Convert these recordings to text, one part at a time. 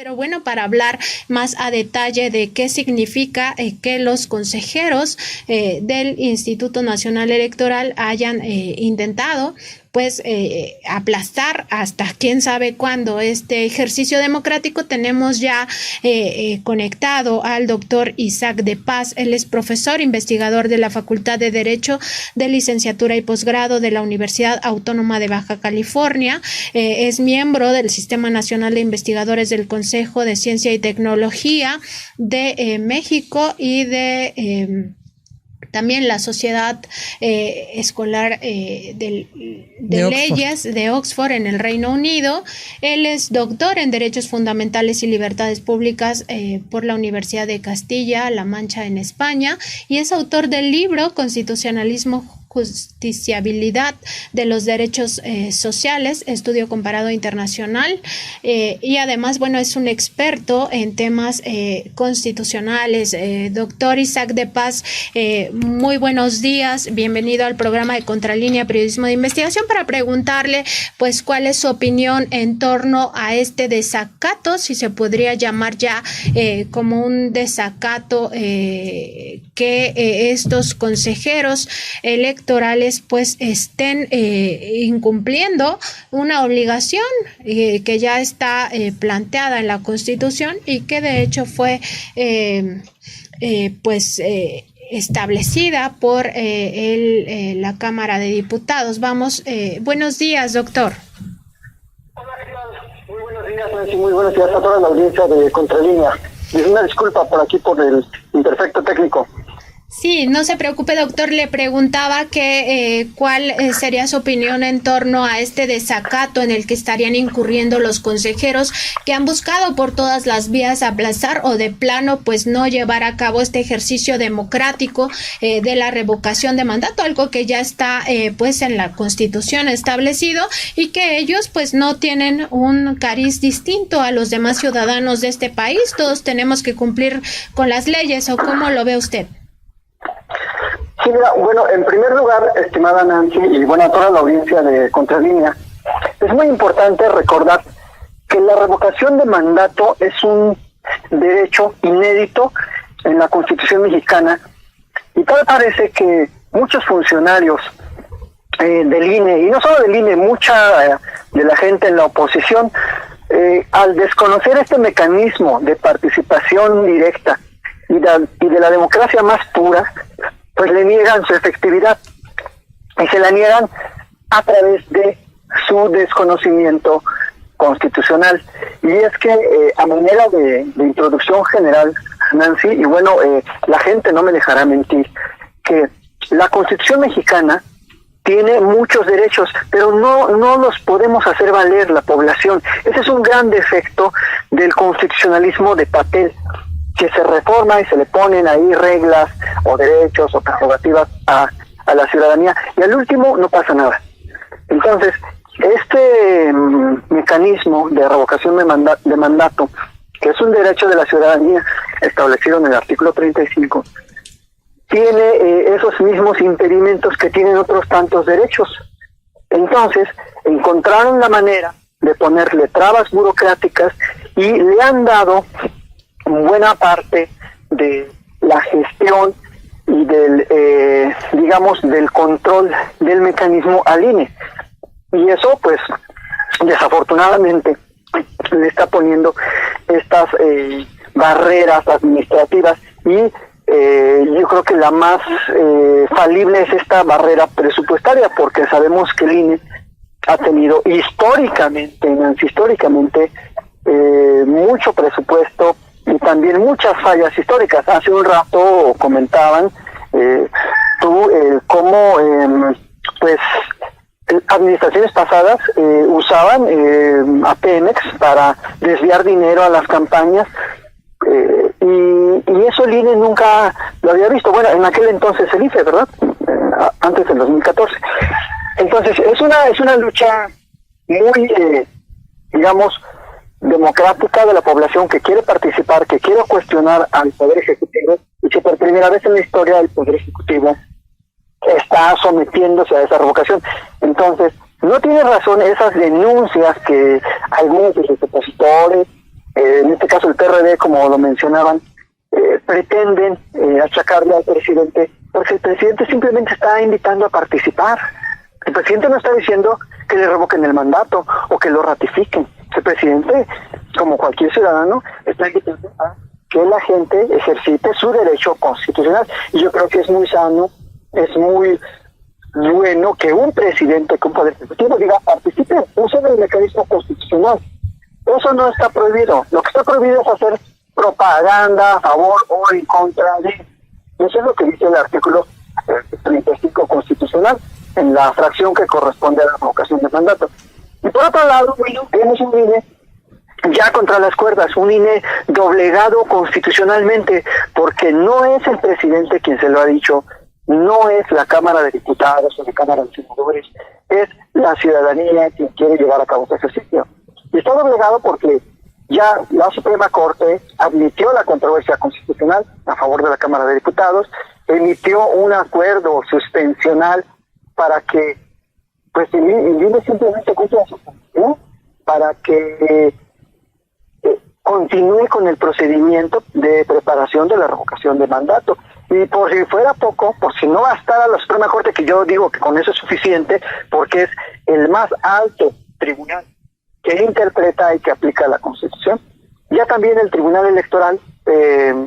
Pero bueno, para hablar más a detalle de qué significa que los consejeros del Instituto Nacional Electoral hayan intentado pues aplastar hasta quién sabe cuándo este ejercicio democrático, tenemos ya conectado al doctor Isaac de Paz. Él es profesor investigador de la Facultad de Derecho de Licenciatura y Posgrado de la Universidad Autónoma de Baja California, es miembro del Sistema Nacional de Investigadores del Consejo de Ciencia y Tecnología de México y de también la Sociedad Escolar de Leyes de Oxford en el Reino Unido. Él es doctor en Derechos Fundamentales y Libertades Públicas por la Universidad de Castilla-La Mancha en España y es autor del libro Constitucionalismo, Justiciabilidad de los Derechos Sociales, estudio comparado internacional, y además, bueno, es un experto en temas constitucionales. Doctor Isaac de Paz, muy buenos días, bienvenido al programa de Contralínea Periodismo de Investigación para preguntarle, pues, cuál es su opinión en torno a este desacato, si se podría llamar ya como un desacato que estos consejeros electorales pues estén incumpliendo una obligación que ya está planteada en la Constitución y que de hecho fue establecida por la Cámara de Diputados. Buenos días, doctor. Hola, ¿qué tal? Muy buenos días, Nancy. Muy buenos días a toda la audiencia de Contralínea. Y una disculpa por aquí por el imperfecto técnico. Sí, no se preocupe, doctor. Le preguntaba que cuál sería su opinión en torno a este desacato en el que estarían incurriendo los consejeros que han buscado por todas las vías aplazar o de plano pues no llevar a cabo este ejercicio democrático de la revocación de mandato, algo que ya está pues en la Constitución establecido y que ellos pues no tienen un cariz distinto a los demás ciudadanos de este país. Todos tenemos que cumplir con las leyes, ¿o cómo lo ve usted? Sí, mira, bueno, en primer lugar, estimada Nancy, y bueno, a toda la audiencia de Contralínea, es muy importante recordar que la revocación de mandato es un derecho inédito en la Constitución mexicana y tal parece que muchos funcionarios del INE, y no solo del INE, mucha de la gente en la oposición, al desconocer este mecanismo de participación directa y de la democracia más pura, pues le niegan su efectividad y se la niegan a través de su desconocimiento constitucional. Y es que a manera de introducción general, Nancy, y bueno, la gente no me dejará mentir, que la Constitución mexicana tiene muchos derechos, pero no los podemos hacer valer la población. Ese es un gran defecto del constitucionalismo de papel, que se reforma y se le ponen ahí reglas o derechos o prerrogativas a la ciudadanía y al último no pasa nada. Entonces, este mecanismo de revocación de mandato, que es un derecho de la ciudadanía establecido en el artículo 35, tiene esos mismos impedimentos que tienen otros tantos derechos. Entonces, encontraron la manera de ponerle trabas burocráticas y le han dado buena parte de la gestión y del del control del mecanismo al INE. Y eso, pues, desafortunadamente, le está poniendo estas barreras administrativas y yo creo que la más falible es esta barrera presupuestaria, porque sabemos que el INE ha tenido históricamente mucho presupuesto y también muchas fallas históricas. Hace un rato comentaban cómo administraciones pasadas usaban a Pemex para desviar dinero a las campañas y eso el INE nunca lo había visto. Bueno, en aquel entonces el IFE, ¿verdad? Antes del 2014. Entonces es una lucha muy democrática de la población que quiere participar, que quiere cuestionar al Poder Ejecutivo y que por primera vez en la historia del Poder Ejecutivo está sometiéndose a esa revocación. Entonces, no tiene razón esas denuncias que algunos de sus opositores en este caso el PRD, como lo mencionaban, pretenden achacarle al presidente, porque el presidente simplemente está invitando a participar. El presidente no está diciendo que le revoquen el mandato o que lo ratifiquen. El presidente, como cualquier ciudadano, está invitando a que la gente ejercite su derecho constitucional. Y yo creo que es muy sano, es muy bueno que un presidente con poder ejecutivo diga, participe, usen el mecanismo constitucional. Eso no está prohibido. Lo que está prohibido es hacer propaganda a favor o en contra de. Eso es lo que dice el artículo 35 constitucional, en la fracción que corresponde a la revocación de mandato. Y por otro lado, bueno, tenemos un INE ya contra las cuerdas, un INE doblegado constitucionalmente, porque no es el presidente quien se lo ha dicho, no es la Cámara de Diputados o la Cámara de Senadores, es la ciudadanía quien quiere llevar a cabo ese ejercicio. Y está doblegado porque ya la Suprema Corte admitió la controversia constitucional a favor de la Cámara de Diputados, emitió un acuerdo suspensional para que pues el INE simplemente cumpla su función, para que continúe con el procedimiento de preparación de la revocación de mandato. Y por si fuera poco, por si no bastara la Suprema Corte, que yo digo que con eso es suficiente, porque es el más alto tribunal que interpreta y que aplica la Constitución, ya también el Tribunal Electoral,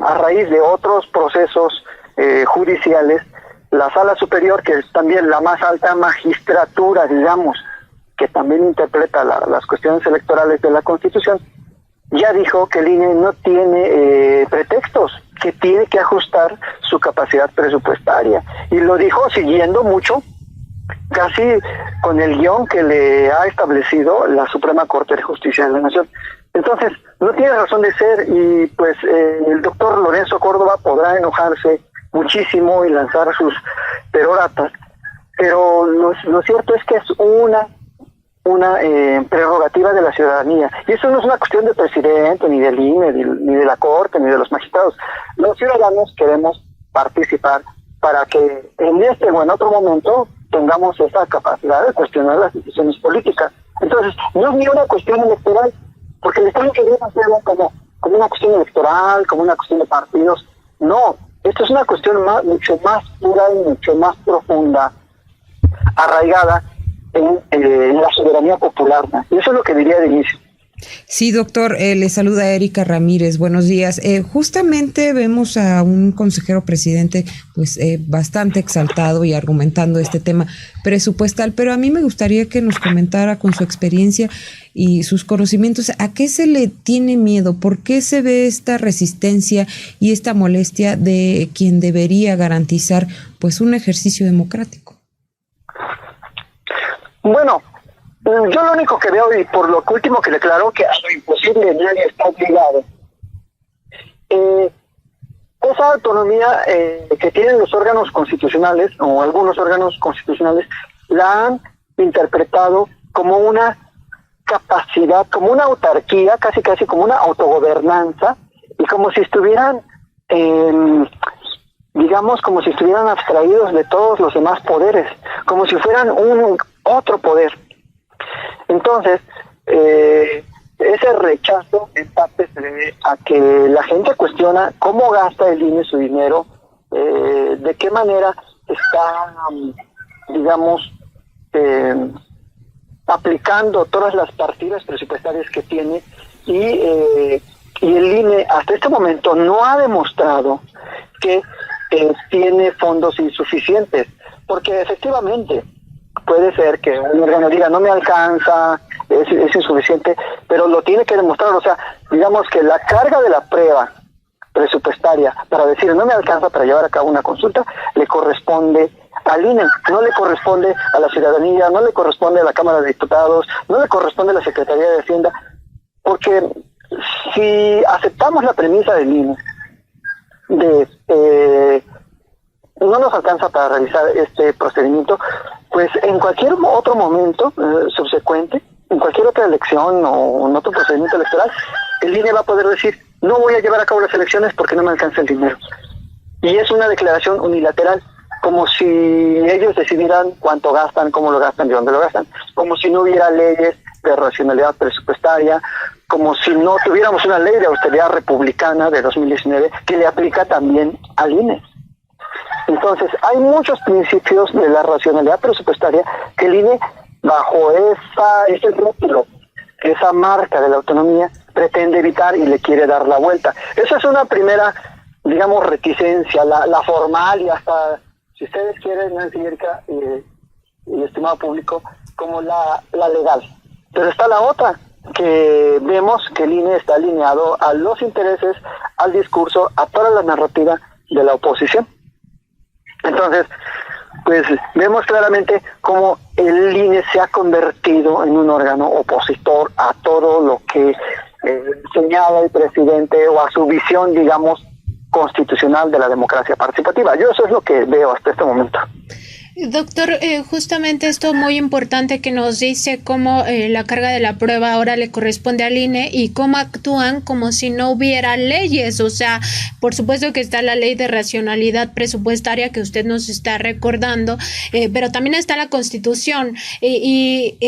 a raíz de otros procesos judiciales, la Sala Superior, que es también la más alta magistratura, digamos, que también interpreta las cuestiones electorales de la Constitución, ya dijo que el INE no tiene pretextos, que tiene que ajustar su capacidad presupuestaria. Y lo dijo siguiendo mucho, casi con el guión que le ha establecido la Suprema Corte de Justicia de la Nación. Entonces, no tiene razón de ser y pues el doctor Lorenzo Córdoba podrá enojarse muchísimo y lanzar sus peroratas, pero lo cierto es que es una prerrogativa de la ciudadanía. Y eso no es una cuestión del presidente, ni del INE, ni de la Corte, ni de los magistrados. Los ciudadanos queremos participar para que en este o en otro momento tengamos esa capacidad de cuestionar las decisiones políticas. Entonces, no es ni una cuestión electoral, porque le están queriendo hacerlo como una cuestión electoral, como una cuestión de partidos. No, esto es una cuestión mucho más pura y mucho más profunda, arraigada en la soberanía popular, ¿no? Y eso es lo que diría de inicio. Sí, doctor, le saluda Erika Ramírez, buenos días. Justamente vemos a un consejero presidente pues bastante exaltado y argumentando este tema presupuestal, pero a mí me gustaría que nos comentara con su experiencia y sus conocimientos, ¿a qué se le tiene miedo? ¿Por qué se ve esta resistencia y esta molestia de quien debería garantizar pues un ejercicio democrático? Bueno, yo lo único que veo, y por lo último que declaró, que a lo imposible nadie está obligado, esa autonomía que tienen los órganos constitucionales, o algunos órganos constitucionales, la han interpretado como una capacidad, como una autarquía, casi como una autogobernanza, y como si estuvieran, digamos, como si estuvieran abstraídos de todos los demás poderes, como si fueran un otro poder. Entonces, ese rechazo en parte se debe a que la gente cuestiona cómo gasta el INE su dinero, de qué manera está, digamos, aplicando todas las partidas presupuestarias que tiene, y el INE hasta este momento no ha demostrado que tiene fondos insuficientes, porque efectivamente puede ser que un órgano diga no me alcanza, es insuficiente, pero lo tiene que demostrar. O sea, digamos que la carga de la prueba presupuestaria para decir no me alcanza para llevar a cabo una consulta le corresponde al INE, no le corresponde a la ciudadanía, no le corresponde a la Cámara de Diputados, no le corresponde a la Secretaría de Hacienda, porque si aceptamos la premisa del INE de no nos alcanza para realizar este procedimiento, pues en cualquier otro momento subsecuente, en cualquier otra elección o en otro procedimiento electoral, el INE va a poder decir no voy a llevar a cabo las elecciones porque no me alcanza el dinero. Y es una declaración unilateral, como si ellos decidieran cuánto gastan, cómo lo gastan y dónde lo gastan, como si no hubiera leyes de racionalidad presupuestaria, como si no tuviéramos una ley de austeridad republicana de 2019 que le aplica también al INE. Entonces, hay muchos principios de la racionalidad presupuestaria que el INE, bajo ese rótulo, esa marca de la autonomía, pretende evitar y le quiere dar la vuelta. Esa es una primera, digamos, reticencia, la formal y hasta, si ustedes quieren, Nancy y Erika, y estimado público, como la legal. Pero está la otra, que vemos que el INE está alineado a los intereses, al discurso, a toda la narrativa de la oposición. Entonces, pues vemos claramente cómo el INE se ha convertido en un órgano opositor a todo lo que señala el presidente o a su visión, digamos, constitucional de la democracia participativa. Yo eso es lo que veo hasta este momento. Doctor, justamente esto muy importante que nos dice cómo la carga de la prueba ahora le corresponde al INE y cómo actúan como si no hubiera leyes. O sea, por supuesto que está la ley de racionalidad presupuestaria que usted nos está recordando, pero también está la Constitución y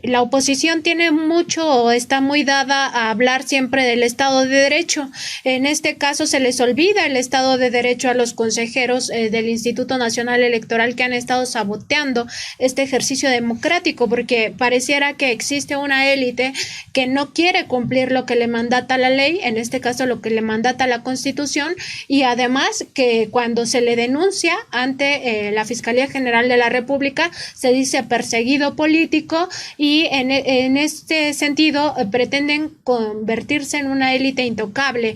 la oposición tiene mucho, está muy dada a hablar siempre del Estado de Derecho. En este caso se les olvida el Estado de Derecho a los consejeros del Instituto Nacional Electoral que han estado saboteando este ejercicio democrático, porque pareciera que existe una élite que no quiere cumplir lo que le mandata la ley, en este caso lo que le mandata la Constitución, y además que cuando se le denuncia ante la Fiscalía General de la República se dice perseguido político y en este sentido pretenden convertirse en una élite intocable.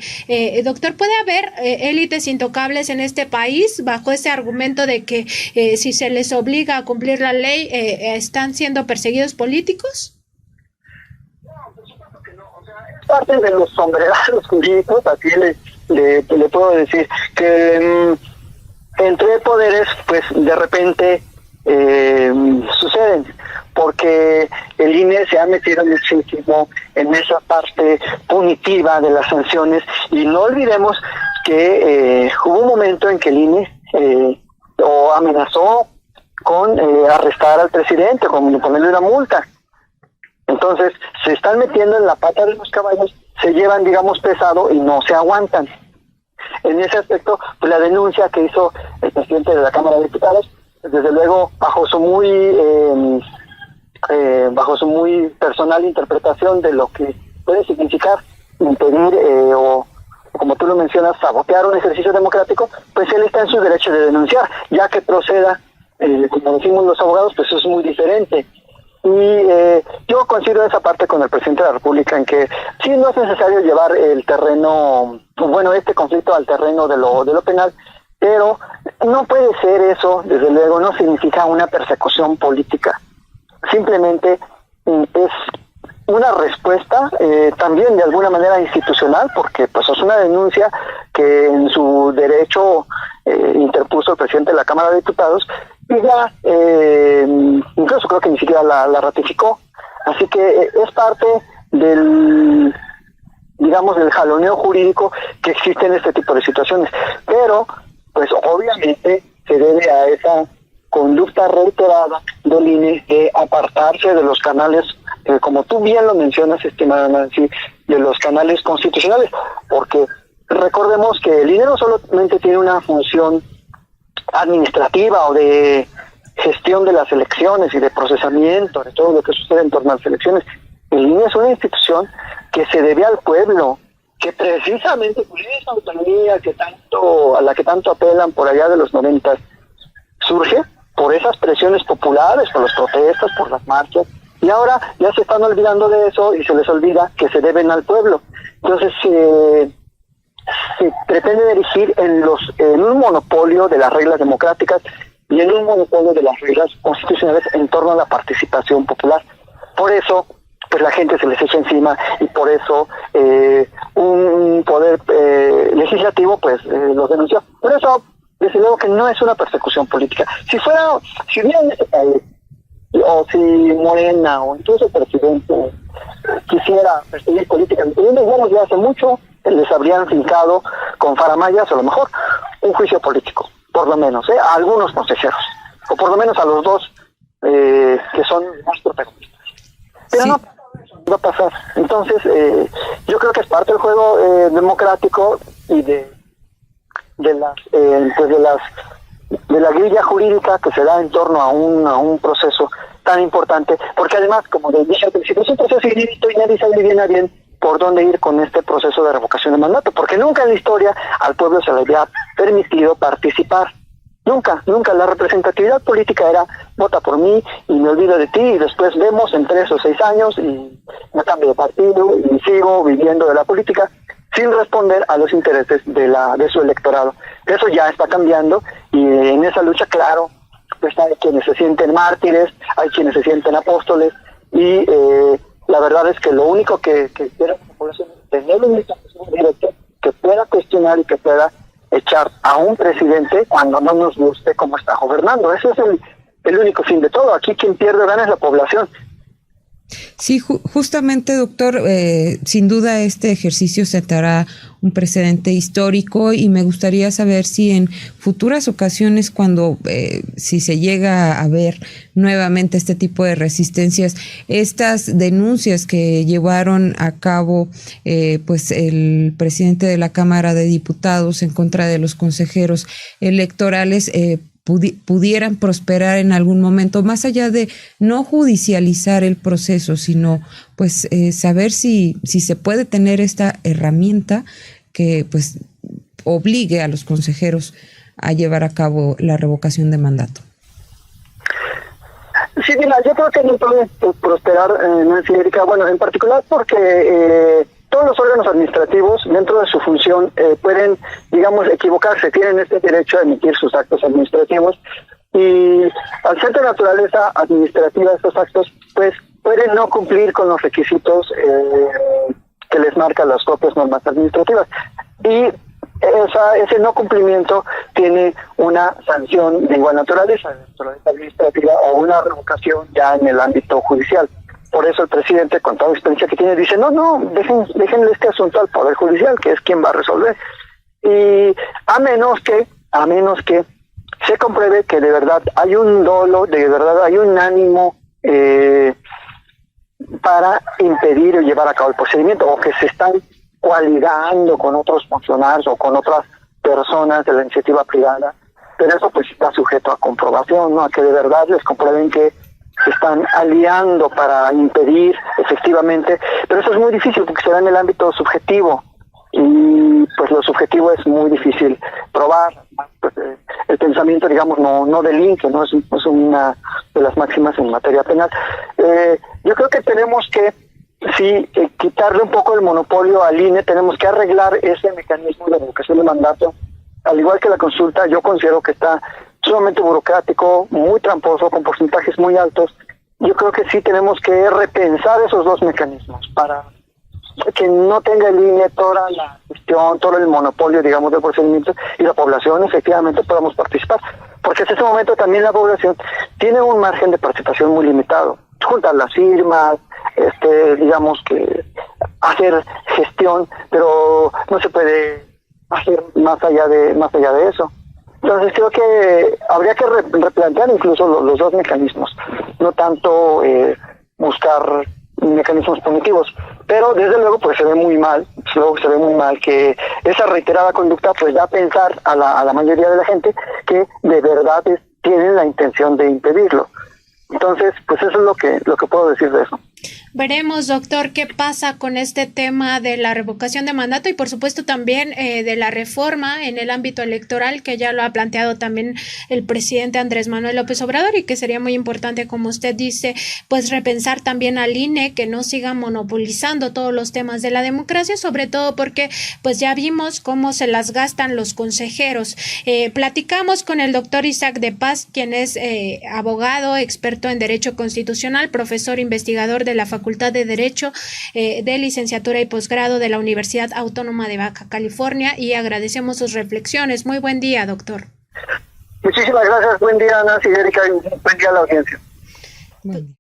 Doctor, ¿puede haber élites intocables en este país bajo ese argumento de que si se les obliga a cumplir la ley, están siendo perseguidos políticos? Es parte de los sombrerazos jurídicos, así le puedo decir, que entre poderes, pues de repente suceden, porque el INE se ha metido muchísimo en esa parte punitiva de las sanciones, y no olvidemos que hubo un momento en que el INE o amenazó con arrestar al presidente, con ponerle una multa. Entonces, se están metiendo en la pata de los caballos, se llevan, digamos, pesado y no se aguantan. En ese aspecto, pues la denuncia que hizo el presidente de la Cámara de Diputados, desde luego, bajo su muy personal interpretación de lo que puede significar impedir o, como tú lo mencionas, sabotear un ejercicio democrático, pues él está en su derecho de denunciar, ya que proceda, como decimos los abogados, pues eso es muy diferente. Y yo coincido esa parte con el presidente de la República en que sí, no es necesario llevar el terreno, bueno, este conflicto al terreno de lo penal, pero no puede ser eso, desde luego, no significa una persecución política. Simplemente es una respuesta también de alguna manera institucional, porque pues es una denuncia que en su derecho interpuso el presidente de la Cámara de Diputados y ya incluso creo que ni siquiera la ratificó. Así que es parte del, digamos, del jaloneo jurídico que existe en este tipo de situaciones, pero pues obviamente se debe a esa conducta reiterada del INE de apartarse de los canales, como tú bien lo mencionas, estimada Nancy, de los canales constitucionales, porque recordemos que el INE no solamente tiene una función administrativa o de gestión de las elecciones y de procesamiento de todo lo que sucede en torno a las elecciones. El INE es una institución que se debe al pueblo, que precisamente por esa autonomía a la que tanto apelan por allá de los 90, surge por esas presiones populares, por las protestas, por las marchas, y ahora ya se están olvidando de eso y se les olvida que se deben al pueblo. Entonces se pretende dirigir en un monopolio de las reglas democráticas y en un monopolio de las reglas constitucionales en torno a la participación popular. Por eso pues la gente se les echa encima y por eso un poder legislativo pues los denunció. Por eso desde luego que no es una persecución política. Si hubiera en este país, o si Morena o incluso el presidente quisiera perseguir políticamente, digamos, ya hace mucho les habrían fincado con faramayas, a lo mejor, un juicio político, por lo menos, a algunos consejeros, o por lo menos a los dos que son más protagonistas. Pero sí. No, va a pasar. Entonces, yo creo que es parte del juego democrático y de la grilla jurídica que se da en torno a un proceso tan importante, porque además, como dije al principio, es un proceso inédito y nadie sabe bien a bien por dónde ir con este proceso de revocación de mandato, porque nunca en la historia al pueblo se le había permitido participar. Nunca. La representatividad política era vota por mí y me olvido de ti y después vemos en 3 o 6 años y me cambio de partido y sigo viviendo de la política sin responder a los intereses de su electorado. Eso ya está cambiando y en esa lucha, claro, pues hay quienes se sienten mártires, hay quienes se sienten apóstoles y la verdad es que lo único que quiere la población es tener un directo que pueda cuestionar y que pueda echar a un presidente cuando no nos guste cómo está gobernando. Ese es el único fin de todo. Aquí quien pierde gana es la población. Sí, justamente, doctor, sin duda este ejercicio sentará un precedente histórico y me gustaría saber si en futuras ocasiones, cuando si se llega a ver nuevamente este tipo de resistencias, estas denuncias que llevaron a cabo pues el presidente de la Cámara de Diputados en contra de los consejeros electorales, pudieran prosperar en algún momento, más allá de no judicializar el proceso, sino pues saber si se puede tener esta herramienta que pues obligue a los consejeros a llevar a cabo la revocación de mandato. Sí, mira, yo creo que no puede prosperar, Nancy, Erika, bueno, en particular porque todos los órganos administrativos, dentro de su función, pueden, digamos, equivocarse, tienen este derecho a emitir sus actos administrativos y al ser de naturaleza administrativa estos actos, pues pueden no cumplir con los requisitos que les marcan las propias normas administrativas. Y ese no cumplimiento tiene una sanción de igual naturaleza administrativa o una revocación ya en el ámbito judicial. Por eso el presidente, con toda la experiencia que tiene, dice, no, déjenle este asunto al Poder Judicial, que es quien va a resolver. Y a menos que se compruebe que de verdad hay un dolo, de verdad hay un ánimo para impedir o llevar a cabo el procedimiento, o que se están coaligando con otros funcionarios o con otras personas de la iniciativa privada. Pero eso pues está sujeto a comprobación, ¿no? A que de verdad les comprueben que se están aliando para impedir efectivamente, pero eso es muy difícil porque se da en el ámbito subjetivo y pues lo subjetivo es muy difícil probar. Pues, el pensamiento, digamos, no delinque, no es una de las máximas en materia penal. Yo creo que tenemos que quitarle un poco el monopolio al INE, tenemos que arreglar ese mecanismo de revocación de mandato. Al igual que la consulta, yo considero que está sumamente burocrático, muy tramposo, con porcentajes muy altos. Yo creo que sí tenemos que repensar esos dos mecanismos para que no tenga el INE toda la gestión, todo el monopolio, digamos, del procedimiento y la población efectivamente podamos participar. Porque en ese momento también la población tiene un margen de participación muy limitado. Juntar las firmas, digamos que hacer gestión, pero no se puede hacer más allá de eso. Entonces creo que habría que replantear incluso los dos mecanismos, no tanto buscar mecanismos punitivos, pero desde luego pues se ve muy mal que esa reiterada conducta pues da a pensar a la mayoría de la gente que de verdad tienen la intención de impedirlo. Entonces, pues eso es lo que puedo decir de eso. Veremos, doctor, qué pasa con este tema de la revocación de mandato y por supuesto también de la reforma en el ámbito electoral, que ya lo ha planteado también el presidente Andrés Manuel López Obrador y que sería muy importante, como usted dice, pues repensar también al INE, que no siga monopolizando todos los temas de la democracia, sobre todo porque pues ya vimos cómo se las gastan los consejeros. Platicamos con el doctor Isaac de Paz, quien es abogado, experto en Derecho Constitucional, profesor investigador de la Facultad de Derecho de Licenciatura y Posgrado de la Universidad Autónoma de Baja California, y agradecemos sus reflexiones. Muy buen día, doctor. Muchísimas gracias. Buen día, Nancy, Erika, y buen día a la audiencia. Buen día.